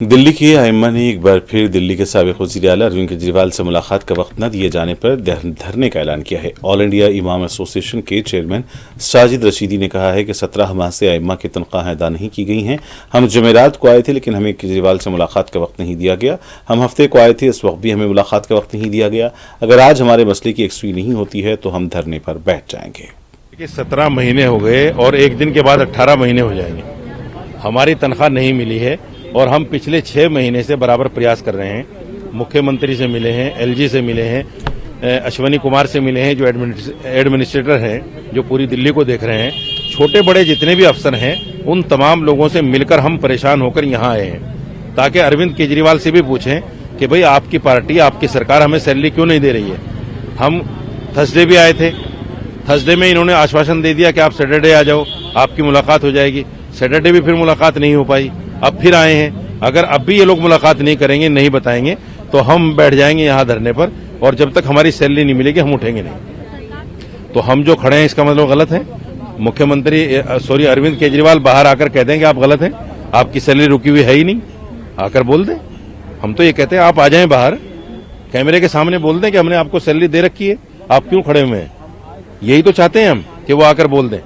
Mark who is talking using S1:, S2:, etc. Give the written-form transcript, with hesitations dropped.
S1: दिल्ली की आइम्मा ने एक बार फिर दिल्ली के साबिक वज़ीर आला अरविंद केजरीवाल से मुलाकात का वक्त न दिए जाने पर धरने का ऐलान किया है। ऑल इंडिया इमाम एसोसिएशन के चेयरमैन साजिद रशीदी ने कहा है कि 17 माह से आइम्मा की तनख्वाहें अदा नहीं की गई हैं। हम जुमेरात को आए थे लेकिन हमें केजरीवाल से मुलाकात का वक्त नहीं दिया गया। हम हफ्ते को आए थे, इस वक्त भी हमें मुलाकात का वक्त नहीं दिया गया। अगर आज हमारे मसले की यकसुई नहीं होती है तो हम धरने पर बैठ जाएंगे।
S2: 17 महीने हो गए और एक दिन के बाद 18 महीने हो जाएंगे। हमारी तनख्वाह नहीं मिली है और हम पिछले 6 महीने से बराबर प्रयास कर रहे हैं। मुख्यमंत्री से मिले हैं, एलजी से मिले हैं, अश्वनी कुमार से मिले हैं जो एडमिनिस्ट्रेटर हैं, जो पूरी दिल्ली को देख रहे हैं। छोटे बड़े जितने भी अफसर हैं उन तमाम लोगों से मिलकर हम परेशान होकर यहाँ आए हैं ताकि अरविंद केजरीवाल से भी पूछें कि भाई आपकी पार्टी, आपकी सरकार हमें सैलरी क्यों नहीं दे रही है। हम थर्सडे भी आए थे, थर्सडे में इन्होंने आश्वासन दे दिया कि आप सैटरडे आ जाओ, आपकी मुलाकात हो जाएगी। सैटरडे भी फिर मुलाकात नहीं हो पाई। अब फिर आए हैं। अगर अब भी ये लोग मुलाकात नहीं करेंगे, नहीं बताएंगे तो हम बैठ जाएंगे यहाँ धरने पर और जब तक हमारी सैलरी नहीं मिलेगी हम उठेंगे नहीं। तो हम जो खड़े हैं इसका मतलब गलत है। मुख्यमंत्री अरविंद केजरीवाल बाहर आकर कह दें कि आप गलत हैं, आपकी सैलरी रुकी हुई है ही नहीं, आकर बोल दें। हम तो ये कहते हैं आप आ जाएं बाहर, कैमरे के सामने बोल दें कि हमने आपको सैलरी दे रखी है, आप क्यों खड़े हुए हैं। यही तो चाहते हैं हम कि वो आकर बोल दें।